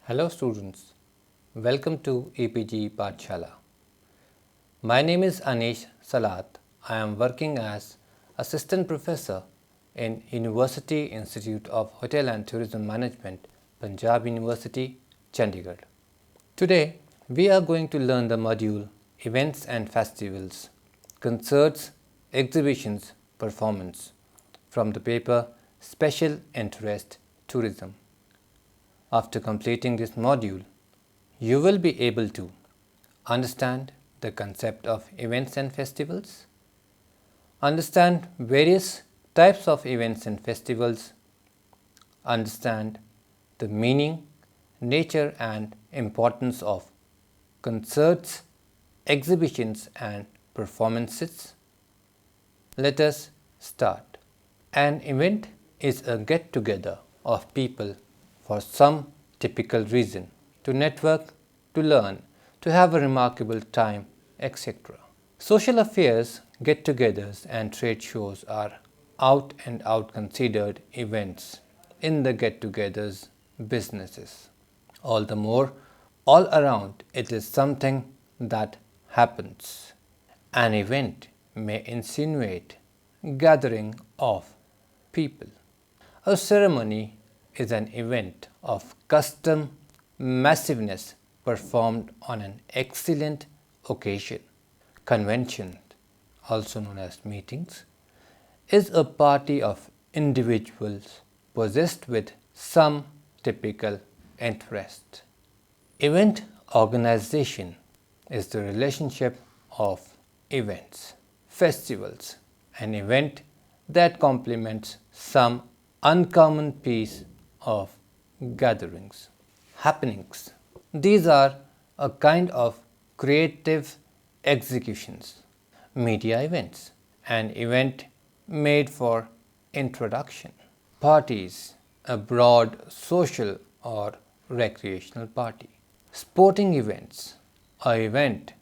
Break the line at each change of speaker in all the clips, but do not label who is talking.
Hello students, welcome to EPG Pathshala. My name is Anish Salat. I am working as Assistant Professor in University Institute of Hotel and Tourism Management, Punjab University, Chandigarh. Today we are going to learn the module Events and Festivals, Concerts, Exhibitions, Performance from the paper Special Interest Tourism. After completing this module, you will be able to understand the concept of events and festivals, understand various types of events and festivals, understand the meaning, nature and importance of concerts, exhibitions and performances. Let us start. An event is a get-together of people for some typical reason, to network, to learn, to have a remarkable time, etc. Social affairs, get-togethers and trade shows are out and out considered events in the get-togethers businesses. All the more, all around it is something that happens. An event may insinuate gathering of people. A ceremony is an event of custom massiveness performed on an excellent occasion. Convention, also known as meetings, is a party of individuals possessed with some typical interest. Event organization is the relationship of events. Festivals, an event that complements some uncommon piece of gatherings. Happenings, these are a kind of creative executions. Media events, an event made for introduction. Parties, a broad social or recreational party. Sporting events, an event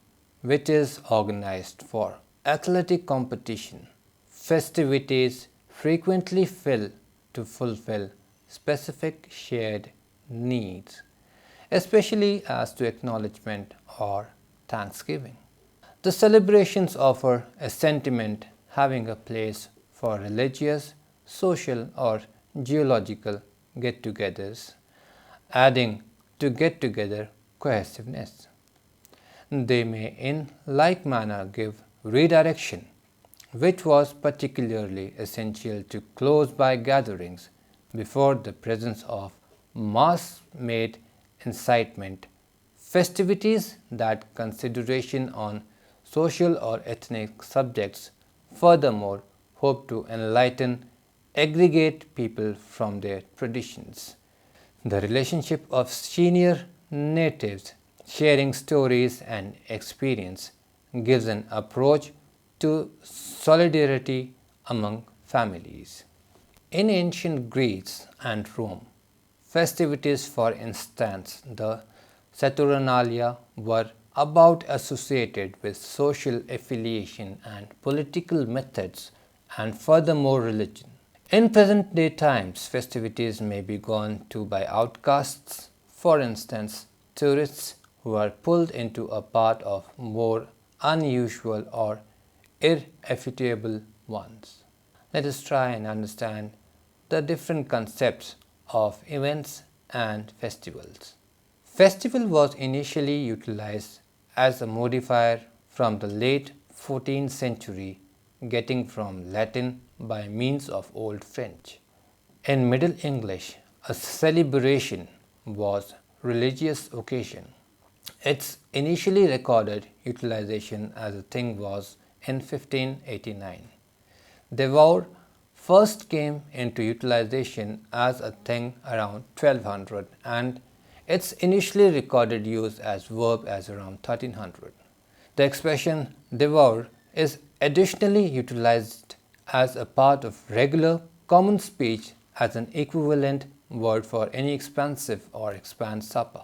which is organized for athletic competition. Festivities frequently fail to fulfill specific shared needs, especially as to acknowledgement or thanksgiving. The celebrations offer a sentiment having a place for religious, social or geological get-togethers, adding to get-together cohesiveness. They may in like manner give redirection, which was particularly essential to close-by gatherings before the presence of mass-made incitement, festivities that consideration on social or ethnic subjects furthermore hope to enlighten, aggregate people from their traditions. The relationship of senior natives sharing stories and experience gives an approach to solidarity among families. In ancient Greece and Rome, festivities, for instance, the Saturnalia, were about associated with social affiliation and political methods and furthermore religion. In present day times, festivities may be gone to by outcasts, for instance, tourists who are pulled into a part of more unusual or irrefutable ones. Let us try and understand the different concepts of events and festivals. Festival was initially utilized as a modifier from the late 14th century, getting from Latin by means of Old French. In Middle English, a celebration was religious occasion. Its initially recorded utilization as a thing was in 1589. Devour first came into utilization as a thing around 1200 and its initially recorded use as verb as around 1300. The expression devour is additionally utilized as a part of regular common speech as an equivalent word for any expansive or expand supper.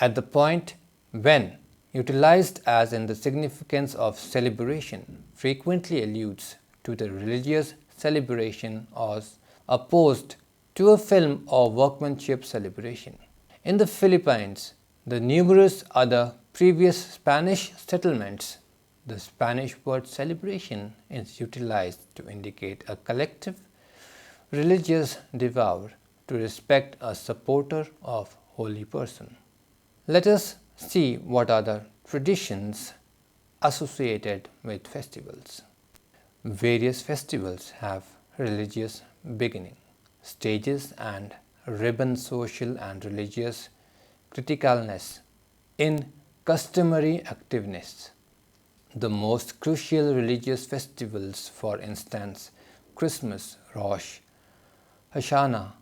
At the point when utilized as in the significance of celebration frequently alludes to the religious celebration as opposed to a film or workmanship celebration. In the Philippines, the numerous other previous Spanish settlements, the Spanish word celebration is utilized to indicate a collective religious devour to respect a supporter of holy person. Let us see what are the traditions associated with festivals. Various festivals have religious beginning, stages and ribbon social and religious criticalness in customary activeness. The most crucial religious festivals, for instance, Christmas, Rosh Hashanah,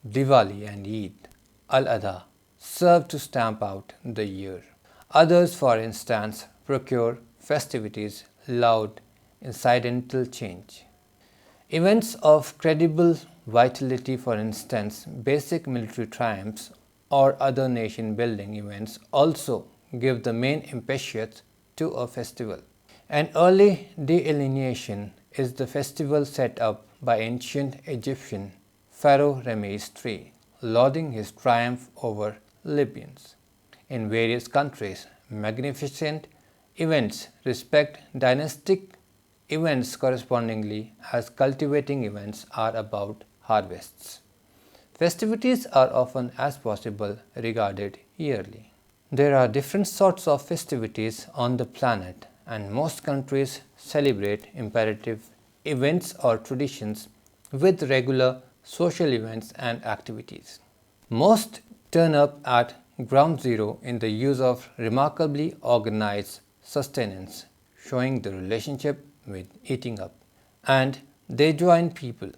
Diwali and Eid al-Adha, serve to stamp out the year. Others, for instance, procure festivities loud incidental change. Events of credible vitality, for instance, basic military triumphs or other nation-building events, also give the main impetus to a festival. An early delineation is the festival set up by ancient Egyptian Pharaoh Ramses III, lauding his triumph over Libyans. In various countries, magnificent events respect dynastic events correspondingly, as cultivating events are about harvests. Festivities are often, as possible, regarded yearly. There are different sorts of festivities on the planet, and most countries celebrate imperative events or traditions with regular social events and activities. Most turn up at ground zero in the use of remarkably organized sustenance, showing the relationship with eating up, and they join people.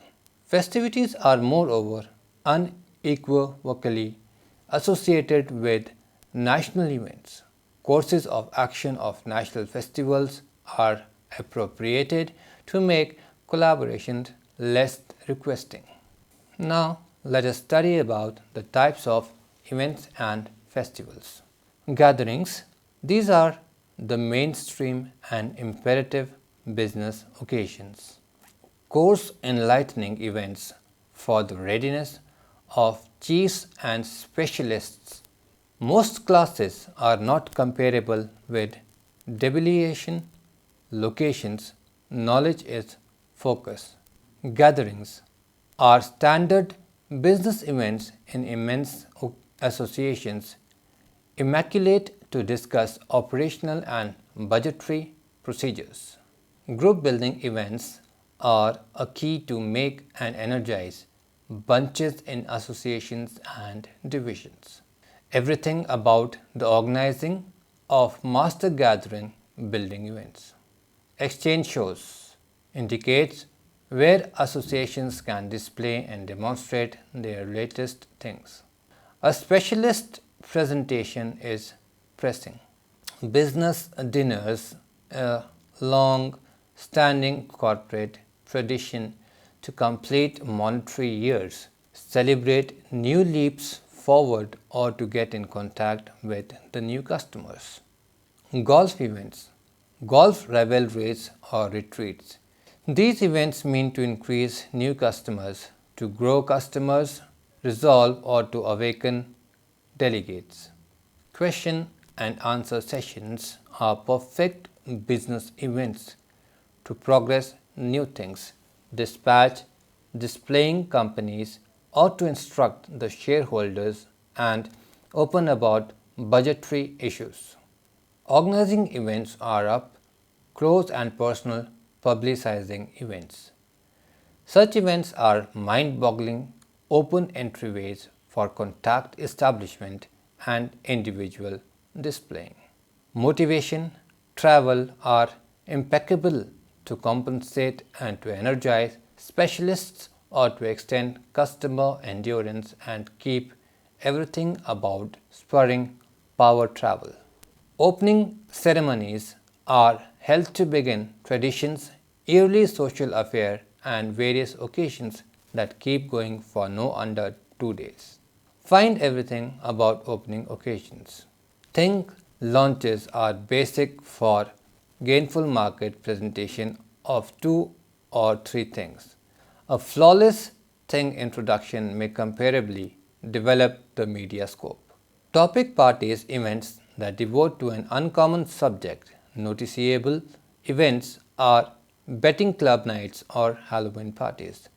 Festivities are moreover unequivocally associated with national events. Courses of action of national festivals are appropriated to make collaborations less requesting. Now let us study about the types of events and festivals. Gatherings. These are the mainstream and imperative business occasions. Course enlightening events for the readiness of chiefs and specialists. Most classes are not comparable with debilitation, locations, knowledge is focus. Gatherings are standard business events in immense associations, immaculate to discuss operational and budgetary procedures. Group building events are a key to make and energize bunches in associations and divisions. Everything about the organizing of master gathering building events. Exchange shows indicates where associations can display and demonstrate their latest things. A specialist presentation is pressing. Business dinners, a long-standing corporate tradition to complete monetary years, celebrate new leaps forward or to get in contact with the new customers. Golf events, golf rivalries or retreats. These events mean to increase new customers, to grow customers, resolve or to awaken delegates. Question and answer sessions are perfect business events to progress new things, dispatch displaying companies or to instruct the shareholders and open about budgetary issues. Organizing events are up close and personal publicizing events. Such events are mind-boggling open entryways for contact establishment and individual displaying. Motivation, travel are impeccable to compensate and to energize specialists or to extend customer endurance and keep everything about spurring power travel. Opening ceremonies are held to begin traditions, yearly social affair and various occasions that keep going for no under 2 days. Find everything about opening occasions. Think launches are basic for gainful market presentation of 2 or 3 things. A flawless thing introduction may comparably develop the media scope. Topic parties events that devote to an uncommon subject. Noticeable events are betting club nights or Halloween parties.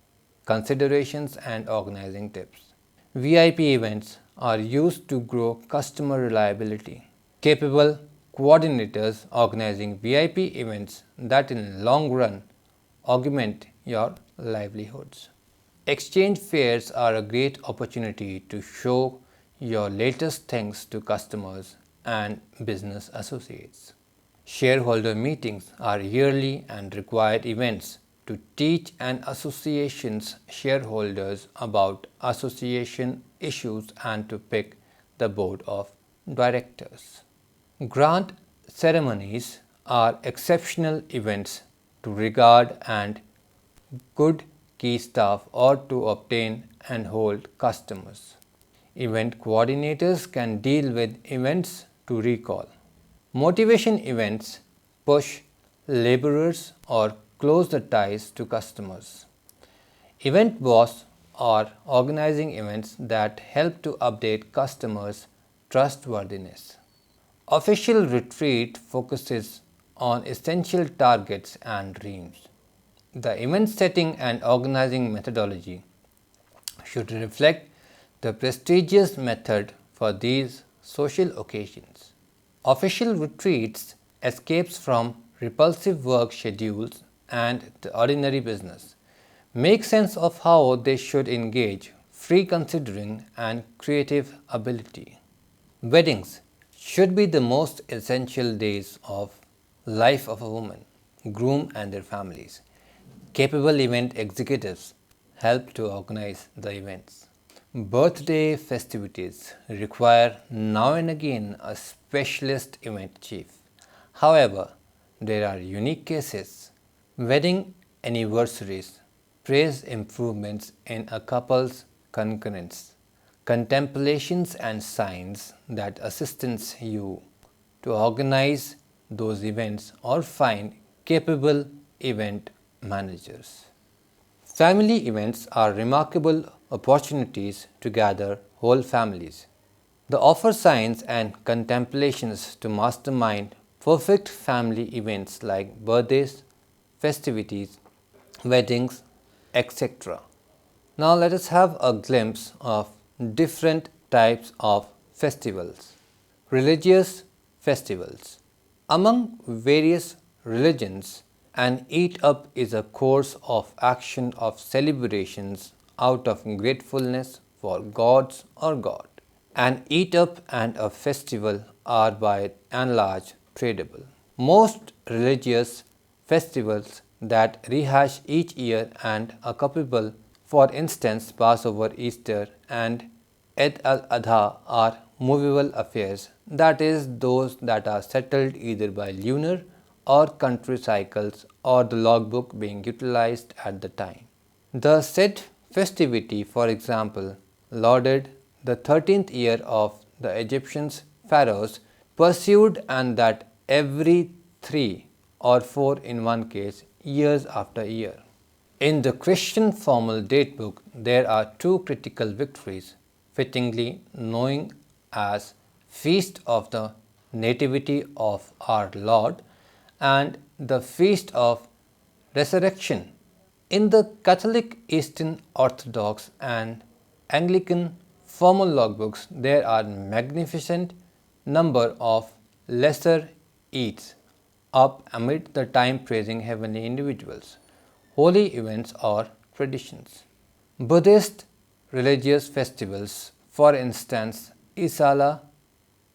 Considerations and organizing tips. VIP events are used to grow customer reliability. Capable coordinators organizing VIP events that in long run augment your livelihoods. Exchange fairs are a great opportunity to show your latest things to customers and business associates. Shareholder meetings are yearly and required events to teach an association's shareholders about association issues and to pick the board of directors. Grant ceremonies are exceptional events to regard and good key staff or to obtain and hold customers. Event coordinators can deal with events to recall. Motivation events push laborers or close the ties to customers. Event boss are organizing events that help to update customers' trustworthiness. Official retreat focuses on essential targets and dreams. The event setting and organizing methodology should reflect the prestigious method for these social occasions. Official retreats escapes from repulsive work schedules and the ordinary business. Make sense of how they should engage free considering and creative ability. Weddings should be the most essential days of life of a woman, groom and their families. Capable event executives help to organize the events. Birthday festivities require now and again a specialist event chief. However, there are unique cases. Wedding anniversaries praise improvements in a couple's concurrence, contemplations and signs that assistance you to organize those events or find capable event managers. Family events are remarkable opportunities to gather whole families. They offer signs and contemplations to mastermind perfect family events like birthdays, festivities, weddings, etc. Now let us have a glimpse of different types of festivals. Religious festivals. Among various religions, an eat up is a course of action of celebrations out of gratefulness for gods or God. An eat up and a festival are by and large tradable. Most religious festivals that rehash each year and are couplable, for instance Passover, Easter and Eid al-Adha, are movable affairs, that is, those that are settled either by lunar or country cycles or the logbook being utilized at the time. The said festivity, for example, lauded the 13th year of the Egyptian pharaohs pursued, and that every 3 or 4 in one case years after year. In the Christian formal datebook, there are 2 critical victories, fittingly known as Feast of the Nativity of our Lord and the Feast of Resurrection. In the Catholic, Eastern Orthodox and Anglican formal logbooks, there are magnificent number of lesser Eids up amid the time praising heavenly individuals, holy events or traditions. Buddhist religious festivals, for instance Isala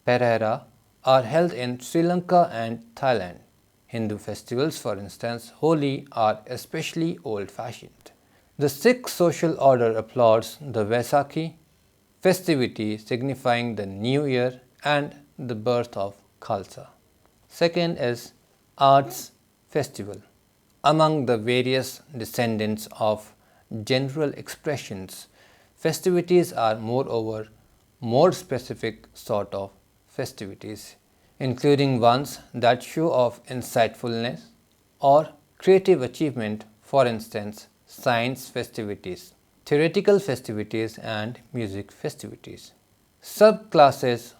Perera, are held in Sri Lanka and Thailand. Hindu festivals, for instance Holi, are especially old-fashioned. The Sikh social order applauds the Vaisakhi festivity signifying the new year and the birth of Khalsa. Second is Arts Festival. Among the various descendants of general expressions, festivities are moreover more specific sort of festivities, including ones that show of insightfulness or creative achievement, for instance science festivities, theoretical festivities and music festivities. Subclasses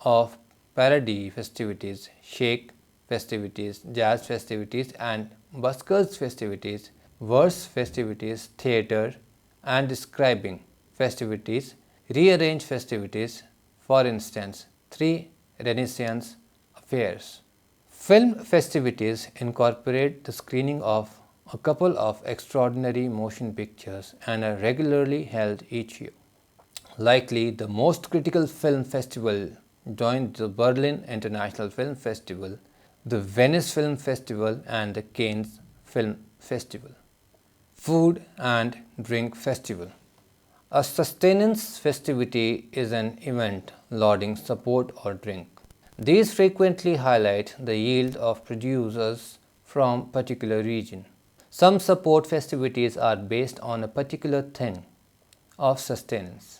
of parody festivities, shake festivities, jazz festivities and buskers festivities, verse festivities, theatre and describing festivities, rearrange festivities, for instance, 3 Renaissance affairs. Film festivities incorporate the screening of a couple of extraordinary motion pictures and are regularly held each year. Likely the most critical film festival joined the Berlin International Film Festival, the Venice Film Festival and the Cannes Film Festival. Food and Drink Festival. A sustenance festivity is an event lauding support or drink. These frequently highlight the yield of producers from particular region. Some support festivities are based on a particular thing of sustenance.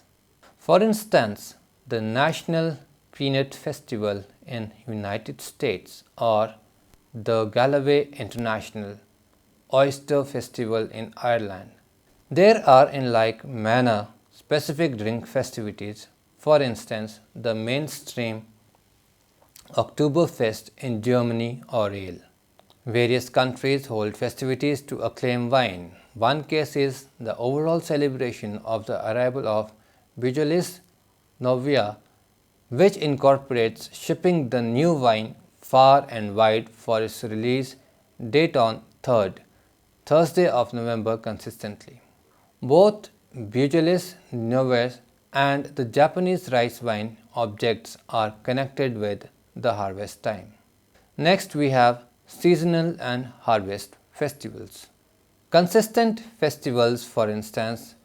For instance, the National Peanut Festival in United States or the Galloway International Oyster Festival in Ireland. There are in like manner specific drink festivities, for instance the mainstream Oktoberfest in Germany or ale. Various countries hold festivities to acclaim wine. One case is the overall celebration of the arrival of Bujolis Novia, which incorporates shipping the new wine far and wide for its release date on 3rd Thursday of November consistently. Both Bujolis Noves and the Japanese rice wine objects are connected with the harvest time. Next we have seasonal and harvest festivals. Consistent festivals, for instance,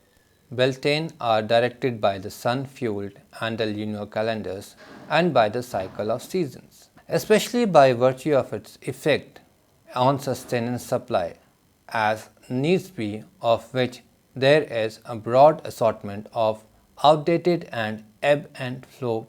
Beltane, are directed by the sun-fueled and the lunar calendars and by the cycle of seasons, especially by virtue of its effect on sustenance supply, as needs be, of which there is a broad assortment of outdated and ebb and flow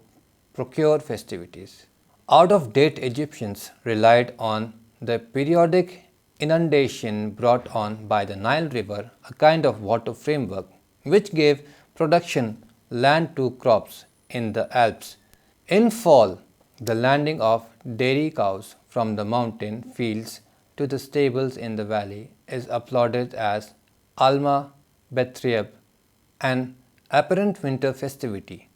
procure festivities. Out-of-date Egyptians relied on the periodic inundation brought on by the Nile River, a kind of water framework which gave production land to crops in the Alps. In fall, the landing of dairy cows from the mountain fields to the stables in the valley is applauded as Alma Bethrieb, an apparent winter festivity.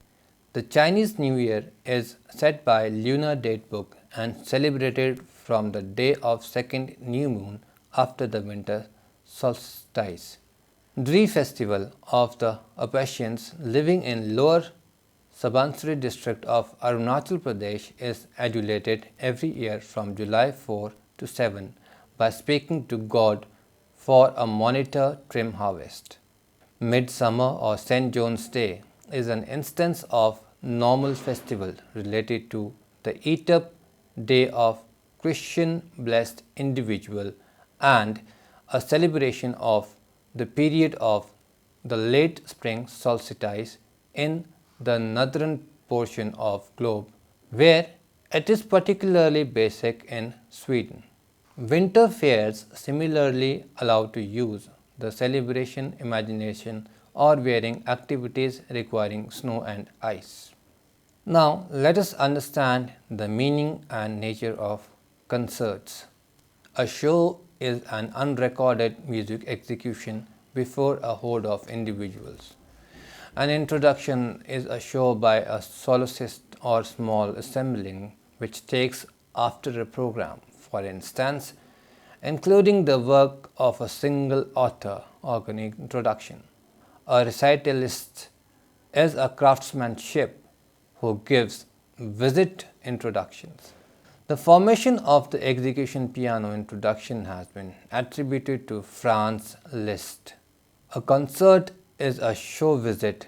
The Chinese New Year is set by lunar date book and celebrated from the day of second new moon after the winter solstice. Dri festival of the Apatians living in lower Subansiri district of Arunachal Pradesh is adulated every year from July 4 to 7 by speaking to God for a monitor trim harvest. Midsummer or St. John's Day is an instance of normal festival related to the eat-up day of Christian blessed individual and a celebration of the period of the late spring solstice in the northern portion of globe, where it is particularly basic in Sweden. Winter fairs similarly allow to use the celebration imagination or wearing activities requiring snow and ice. Now let us understand the meaning and nature of concerts. A show is an unrecorded music execution before a horde of individuals. An introduction is a show by a soloist or small assembling which takes after a program, for instance, including the work of a single author, organic introduction. A recitalist is a craftsmanship who gives visit introductions. The formation of the execution piano introduction has been attributed to Franz Liszt. A concert is a show visit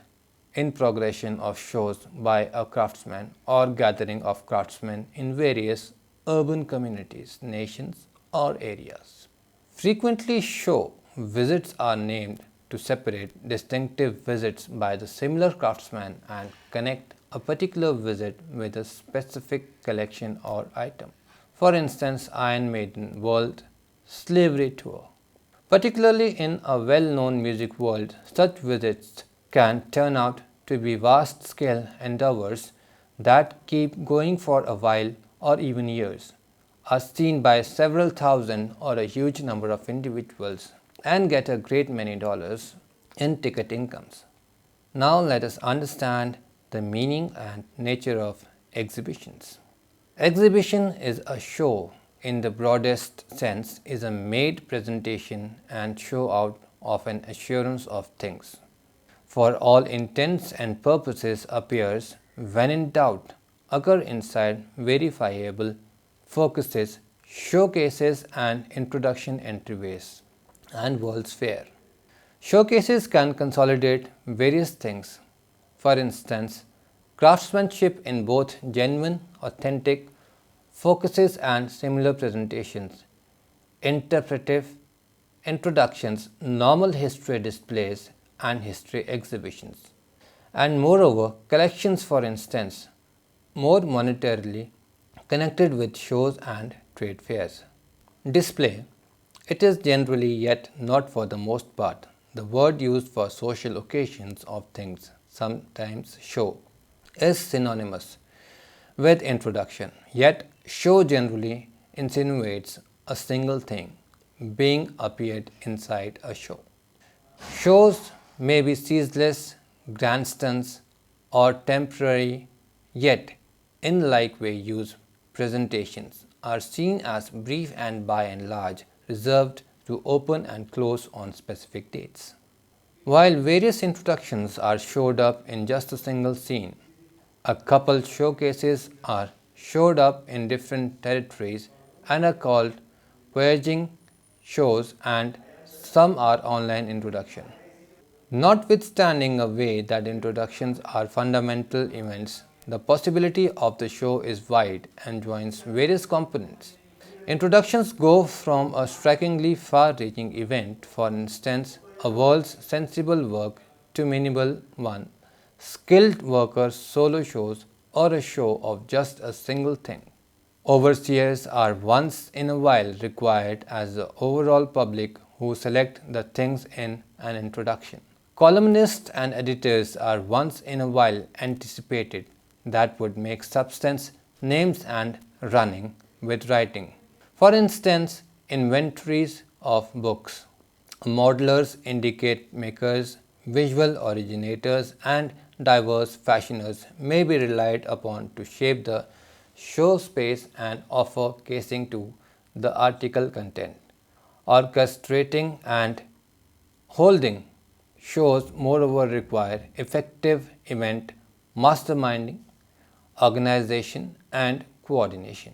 in progression of shows by a craftsman or gathering of craftsmen in various urban communities, nations or areas. Frequently show visits are named to separate distinctive visits by the similar craftsman and connect a particular visit with a specific collection or item. For instance, Iron Maiden World Slavery Tour. Particularly in a well-known music world, such visits can turn out to be vast-scale endeavors that keep going for a while or even years, are seen by several thousand or a huge number of individuals and get a great many dollars in ticket incomes. Now let us understand the meaning and nature of exhibitions. Exhibition is a show in the broadest sense is a made presentation and show out of an assurance of things. For all intents and purposes appears, when in doubt, occur inside verifiable focuses, showcases and introduction entryways and World's Fair. Showcases can consolidate various things. For instance, craftsmanship in both genuine, authentic focuses and similar presentations, interpretive introductions, normal history displays and history exhibitions, and moreover collections, for instance, more monetarily connected with shows and trade fairs. Display. It is generally, yet not for the most part, the word used for social occasions of things, sometimes show, is synonymous with introduction, yet show generally insinuates a single thing being appeared inside a show. Shows may be ceaseless, grandstands, or temporary, yet in like way use presentations are seen as brief and by and large reserved to open and close on specific dates. While various introductions are showed up in just a single scene, a couple showcases are showed up in different territories and are called voyaging shows, and some are online introduction. Notwithstanding a way that introductions are fundamental events, the possibility of the show is wide and joins various components. Introductions go from a strikingly far-reaching event, for instance, a world's sensible work, to minimal one, skilled workers' solo shows, or a show of just a single thing. Overseers are once in a while required as the overall public who select the things in an introduction. Columnists and editors are once in a while anticipated that would make substance, names and running with writing. For instance, inventories of books. Modelers indicate makers, visual originators and diverse fashioners may be relied upon to shape the show space and offer casing to the article content. Orchestrating and holding shows moreover require effective event masterminding, organization and coordination.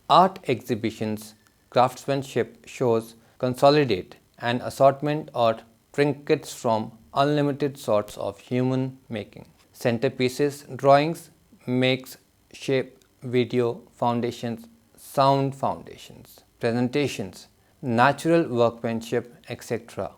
Art exhibitions, craftsmanship shows consolidate an assortment or trinkets from unlimited sorts of human making. Centerpieces, drawings, makes, shape, video, foundations, sound foundations, presentations, natural workmanship, etc.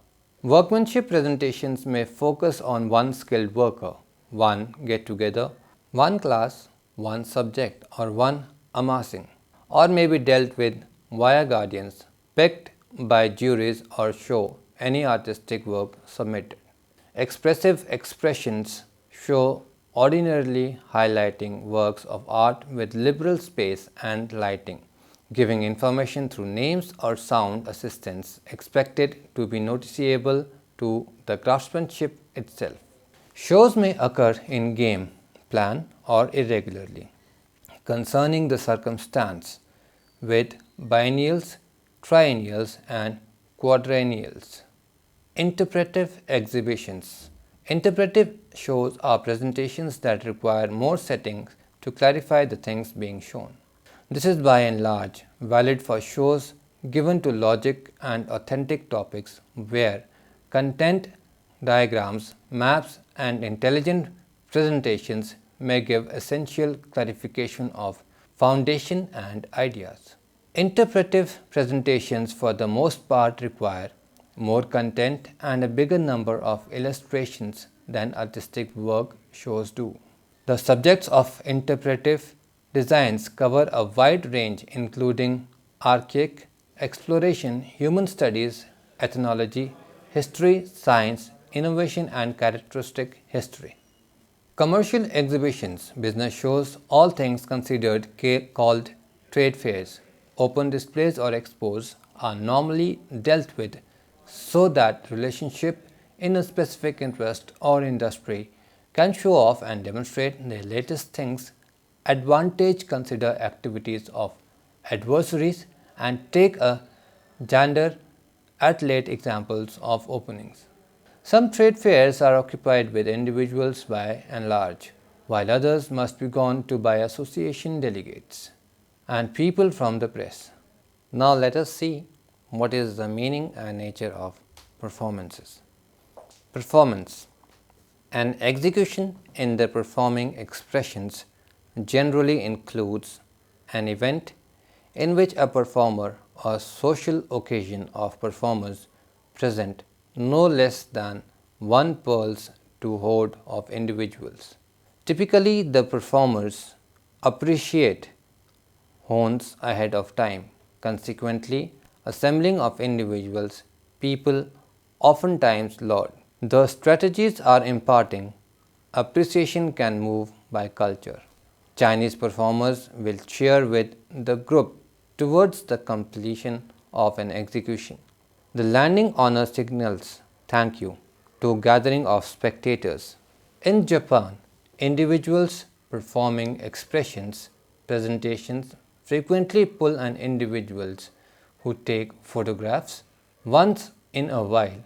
Workmanship presentations may focus on one skilled worker, one get-together, one class, one subject or one amassing, or may be dealt with via guardians, picked by juries or show any artistic work submitted. Expressive expressions show ordinarily highlighting works of art with liberal space and lighting, giving information through names or sound assistance expected to be noticeable to the craftsmanship itself. Shows may occur in game, plan or irregularly, concerning the circumstance, with biennials, triennials and quadrennials. Interpretive exhibitions. Interpretive shows are presentations that require more settings to clarify the things being shown. This is by and large valid for shows given to logic and authentic topics where content, diagrams, maps and intelligent presentations may give essential clarification of foundation and ideas. Interpretive presentations for the most part require more content and a bigger number of illustrations than artistic work shows do. The subjects of interpretive designs cover a wide range including archaic, exploration, human studies, ethnology, history, science, innovation and characteristic history. Commercial exhibitions, business shows, all things considered called trade fairs, open displays or expos are normally dealt with so that relationship in a specific interest or industry can show off and demonstrate the latest things, advantage consider activities of adversaries and take a gander at late examples of openings. Some trade fairs are occupied with individuals by and large, while others must be gone to by association delegates and people from the press. Now let us see what is the meaning and nature of performances. Performance. An execution in the performing expressions generally includes an event in which a performer or social occasion of performers present no less than one pulse to horde of individuals. Typically, the performers appreciate horns ahead of time. Consequently, assembling of individuals, people oftentimes laud. The strategies are imparting. Appreciation can move by culture. Chinese performers will cheer with the group towards the completion of an execution. The landing honor signals thank you to a gathering of spectators. In Japan, individuals performing expressions, presentations frequently pull an individuals who take photographs once in a while,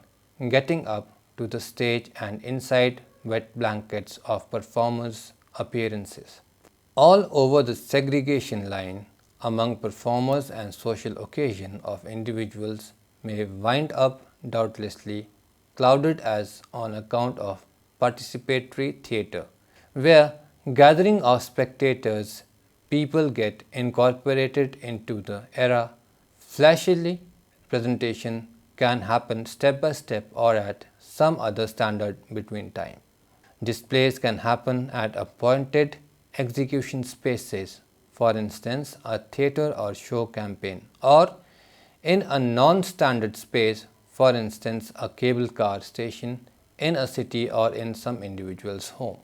getting up to the stage and inside wet blankets of performers' appearances. All over the segregation line among performers and social occasion of individuals may wind up doubtlessly clouded as on account of participatory theatre, where gathering of spectators people get incorporated into the era. Flashily presentation can happen step by step or at some other standard between time. Displays can happen at appointed execution spaces, for instance a theatre or show campaign, or in a non-standard space, for instance a cable car station in a city or in some individual's home.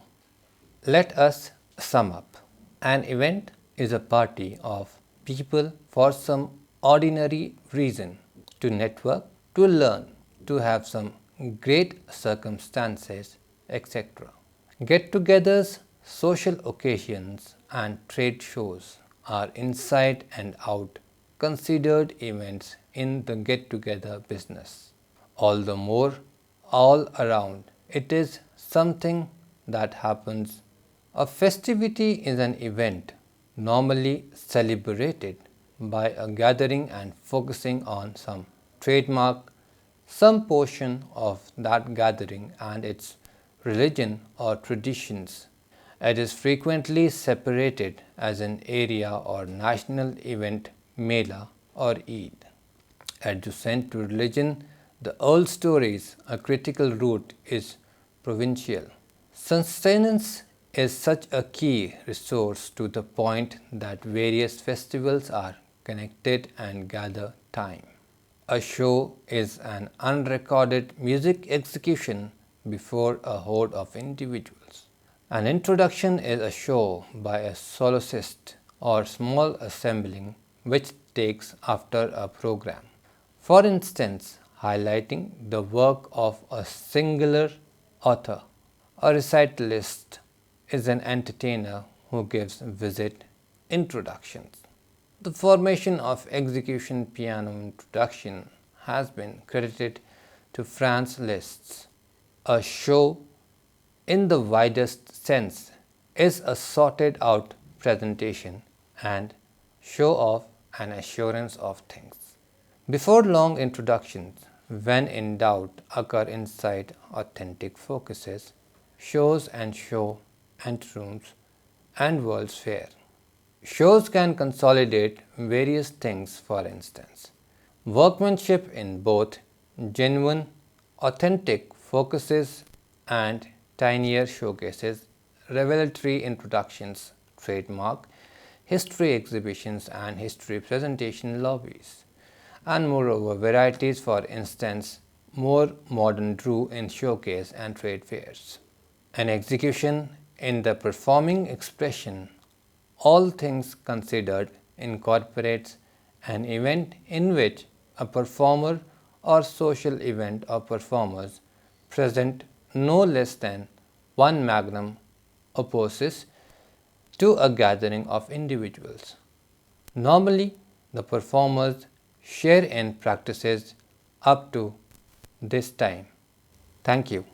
Let us sum up. An event is a party of people for some ordinary reason, to network, to learn, to have some great circumstances, etc. Get-togethers, social occasions and trade shows are inside and out considered events in the get-together business. All the more, all around, it is something that happens. A festivity is an event normally celebrated by a gathering and focusing on some trademark, some portion of that gathering and its religion or traditions. It is frequently separated as an area or national event, Mela or Eid. Adjacent to religion, the old stories, a critical root is provincial. Sustenance is such a key resource to the point that various festivals are connected and gather time. A show is an unrecorded music execution before a horde of individuals. An introduction is a show by a soloist or small assembling which takes after a program. For instance, highlighting the work of a singular author. A recitalist is an entertainer who gives visit introductions. The formation of execution piano introduction has been credited to Franz Liszt. A show, in the widest sense, is a sorted out presentation and show off and assurance of things. Before long introductions, when in doubt, occur inside authentic focuses, shows and show anterooms and World's Fair. Shows can consolidate various things, for instance, workmanship in both genuine, authentic focuses and tinier showcases, revelatory introductions, trademark, history exhibitions and history presentation lobbies, and moreover varieties, for instance, more modern drew in showcase and trade fairs. An execution in the performing expression, all things considered, incorporates an event in which a performer or social event or performers present no less than one magnum opus to a gathering of individuals. Normally, the performers share in practices up to this time. Thank you.